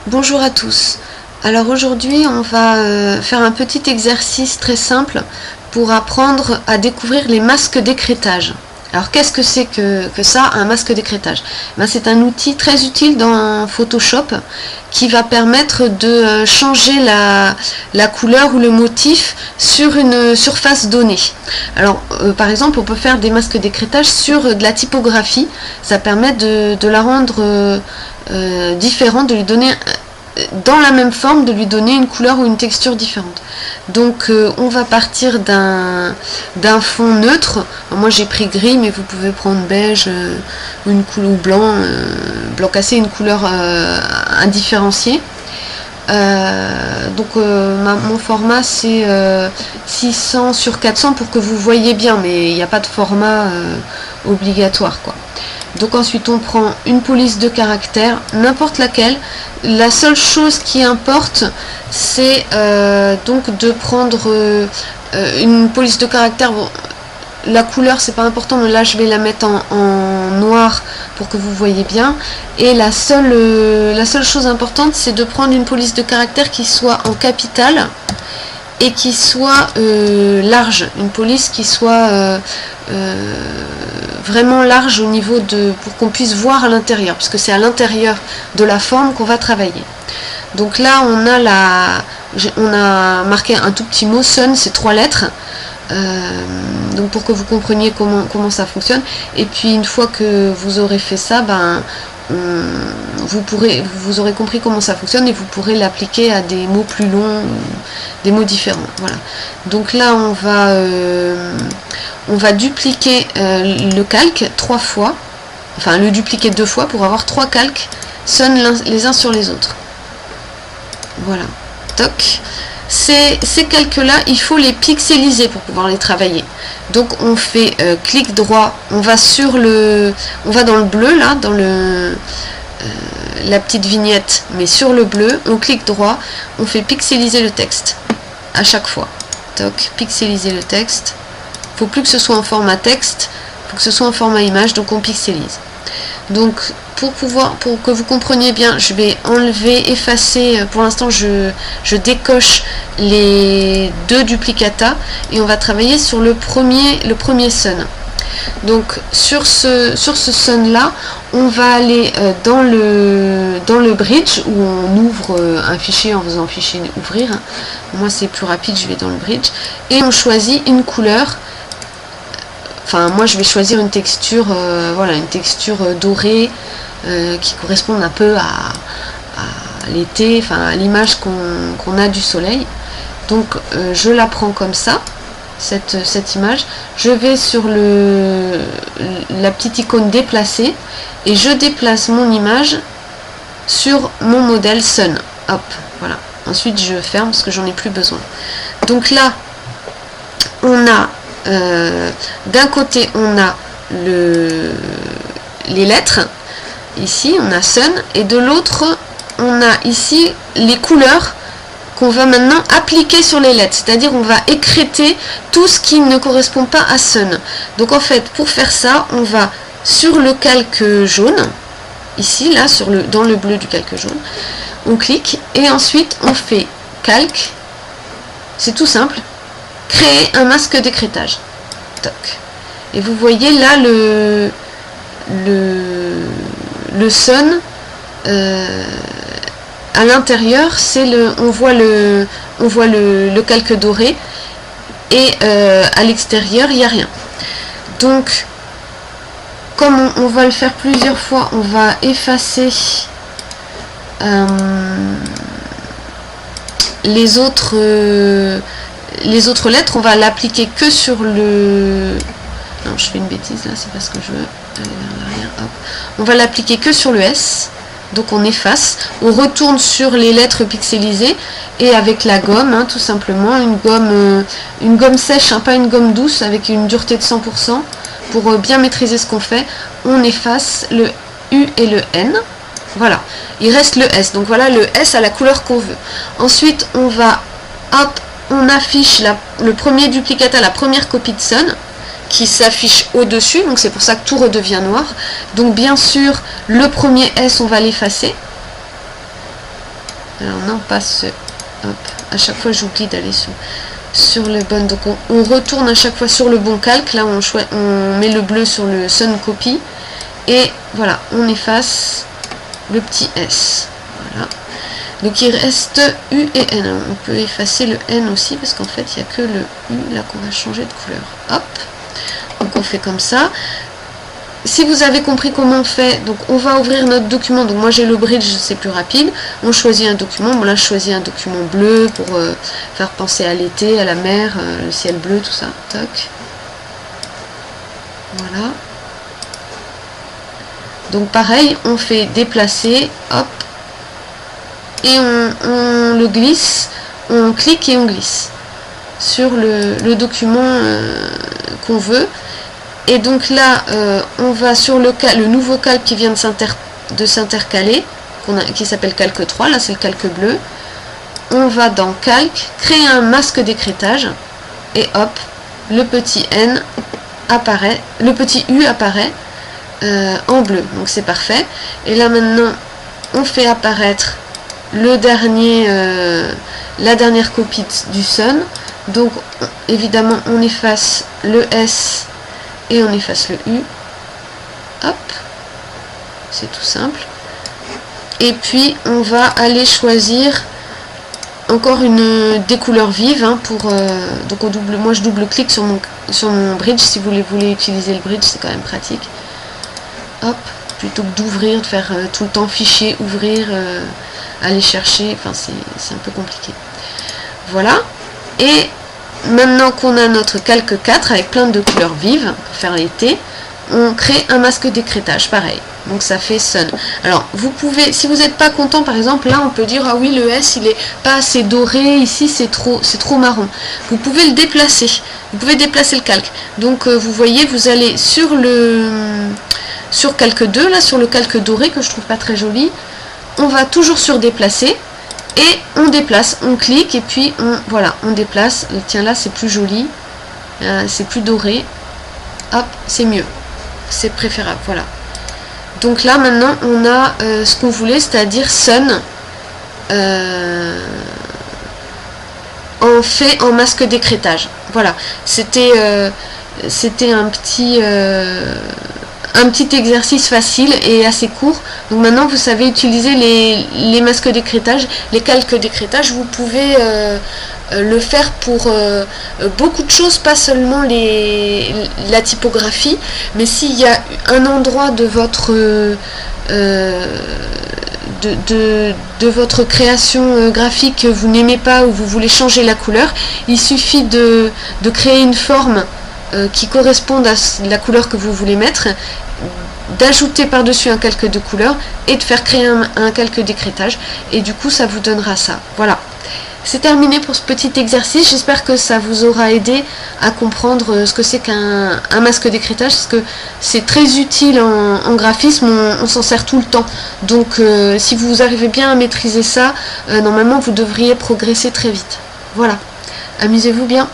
Bonjour à tous. Alors aujourd'hui on va faire un petit exercice très simple pour apprendre à découvrir les masques d'écrêtage. Alors qu'est-ce que c'est que ça, un masque d'écrêtage? C'est un outil très utile dans Photoshop qui va permettre de changer la couleur ou le motif sur une surface donnée. Alors par exemple on peut faire des masques d'écrêtage sur de la typographie, ça permet de la rendre différente, de lui donner dans la même forme, de lui donner une couleur ou une texture différente. Donc on va partir d'un fond neutre. Moi j'ai pris gris, mais vous pouvez prendre beige ou une couleur blanc, blanc cassé, une couleur indifférenciée. Mon format c'est 600 sur 400 pour que vous voyez bien, mais il n'y a pas de format obligatoire quoi. Donc ensuite on prend une police de caractère, n'importe laquelle. La seule chose qui importe c'est donc de prendre une police de caractère. Bon, la couleur c'est pas important, mais là je vais la mettre en noir pour que vous voyez bien. Et la seule chose importante c'est de prendre une police de caractère qui soit en capitale et qui soit large, une police qui soit vraiment large au niveau pour qu'on puisse voir à l'intérieur, parce que c'est à l'intérieur de la forme qu'on va travailler. Donc là on a marqué un tout petit mot, Sun, c'est 3 lettres, donc pour que vous compreniez comment ça fonctionne. Et puis une fois que vous aurez fait ça, vous aurez compris comment ça fonctionne et vous pourrez l'appliquer à des mots plus longs, des mots différents. Voilà. Donc là on va dupliquer le calque 3 fois, enfin le dupliquer 2 fois pour avoir 3 calques Sun les uns sur les autres. Voilà. Toc. Ces calques là il faut les pixeliser pour pouvoir les travailler. Donc on fait clic droit, on va dans le bleu là, dans la petite vignette, mais sur le bleu, on clique droit, on fait pixeliser le texte à chaque fois. Toc, pixeliser le texte. Faut plus que ce soit en format texte, faut que ce soit en format image, donc on pixelise. Donc pour que vous compreniez bien, je vais effacer, pour l'instant je décoche les 2 duplicata et on va travailler sur le premier Sun. Donc sur ce Sun là, on va aller dans le bridge où on ouvre un fichier en faisant fichier ouvrir. Moi c'est plus rapide, je vais dans le bridge et on choisit une couleur. Enfin moi je vais choisir une texture, voilà, une texture dorée qui correspond un peu à l'été, enfin à l'image qu'on a du soleil. Donc je la prends comme ça, cette image. Je vais sur la petite icône déplacer et je déplace mon image sur mon modèle Sun. Hop, voilà. Ensuite je ferme parce que j'en ai plus besoin. Donc là on a d'un côté on a les lettres, ici on a Sun, et de l'autre on a ici les couleurs qu'on va maintenant appliquer sur les lettres, c'est-à-dire on va écrêter tout ce qui ne correspond pas à Sun. Donc en fait pour faire ça on va sur le calque jaune, ici là dans le bleu du calque jaune, on clique et ensuite on fait calque, c'est tout simple, créer un masque d'écrêtage. Toc. Et vous voyez là le Sun à l'intérieur, on voit le calque doré et à l'extérieur il n'y a rien. Donc comme on va le faire plusieurs fois, on va effacer les autres lettres, on va l'appliquer que sur le... Non, je fais une bêtise là, c'est parce que je veux aller vers l'arrière. Hop. On va l'appliquer que sur le S. Donc on efface, on retourne sur les lettres pixelisées et avec la gomme, tout simplement, une gomme sèche, pas une gomme douce avec une dureté de 100%, pour bien maîtriser ce qu'on fait, on efface le U et le N. Voilà, il reste le S. Donc voilà le S à la couleur qu'on veut. Ensuite on va, hop, on affiche le premier duplicata, la première copie de Sun qui s'affiche au-dessus, donc c'est pour ça que tout redevient noir. Donc bien sûr, le premier S, on va l'effacer. Alors non, pas ce... Hop, à chaque fois j'oublie d'aller sur le bon. Donc on retourne à chaque fois sur le bon calque. Là on met le bleu sur le Sun Copy. Et voilà, on efface le petit S. Voilà. Donc il reste U et N. On peut effacer le N aussi parce qu'en fait il n'y a que le U là qu'on va changer de couleur. Hop. Donc on fait comme ça. Si vous avez compris comment on fait, donc on va ouvrir notre document. Donc moi j'ai le bridge, c'est plus rapide. On choisit un document. Bon là je choisis un document bleu pour faire penser à l'été, à la mer, le ciel bleu, tout ça. Toc. Voilà. Donc pareil, on fait déplacer, hop. Et on le glisse, on clique et on glisse sur le document qu'on veut. Et donc là, on va sur le nouveau calque qui vient de s'intercaler, qui s'appelle calque 3, là c'est le calque bleu. On va dans calque, créer un masque d'écrêtage, et hop, le petit N apparaît, le petit U apparaît en bleu, donc c'est parfait. Et là maintenant, on fait apparaître la dernière copie du Sun. Donc évidemment, on efface le S et on efface le U. Hop, c'est tout simple. Et puis on va aller choisir encore des couleurs vives hein, pour donc moi je double-clique sur mon bridge. Si vous voulez utiliser le bridge, c'est quand même pratique. Hop, plutôt que d'ouvrir, de faire tout le temps fichier, ouvrir, aller chercher, enfin c'est un peu compliqué. Voilà. Et maintenant qu'on a notre calque 4 avec plein de couleurs vives pour faire l'été, on crée un masque d'écrêtage, pareil. Donc ça fait Sun. Alors vous pouvez, si vous n'êtes pas content par exemple, là on peut dire ah oui le S il est pas assez doré, ici c'est trop marron. Vous pouvez le déplacer, vous pouvez déplacer le calque. Donc vous voyez, vous allez sur calque 2, là sur le calque doré que je trouve pas très joli, on va toujours sur déplacer. Et on déplace, on clique et puis voilà, on déplace. Tiens là c'est plus joli, c'est plus doré. Hop, c'est mieux, c'est préférable, voilà. Donc là maintenant on a ce qu'on voulait, c'est-à-dire Sun en masque d'écrêtage. Voilà, c'était un petit exercice facile et assez court. Donc maintenant vous savez utiliser les masques d'écrêtage, les calques d'écrêtage. Vous pouvez le faire pour beaucoup de choses, pas seulement la typographie, mais s'il y a un endroit de votre de votre création graphique que vous n'aimez pas ou vous voulez changer la couleur, il suffit de créer une forme qui corresponde à la couleur que vous voulez mettre, d'ajouter par-dessus un calque de couleur et de faire créer un calque d'écrêtage, et du coup ça vous donnera ça. Voilà, c'est terminé pour ce petit exercice. J'espère que ça vous aura aidé à comprendre ce que c'est qu'un masque d'écrêtage, parce que c'est très utile en graphisme, on s'en sert tout le temps. Donc si vous arrivez bien à maîtriser ça, normalement vous devriez progresser très vite. Voilà, amusez-vous bien.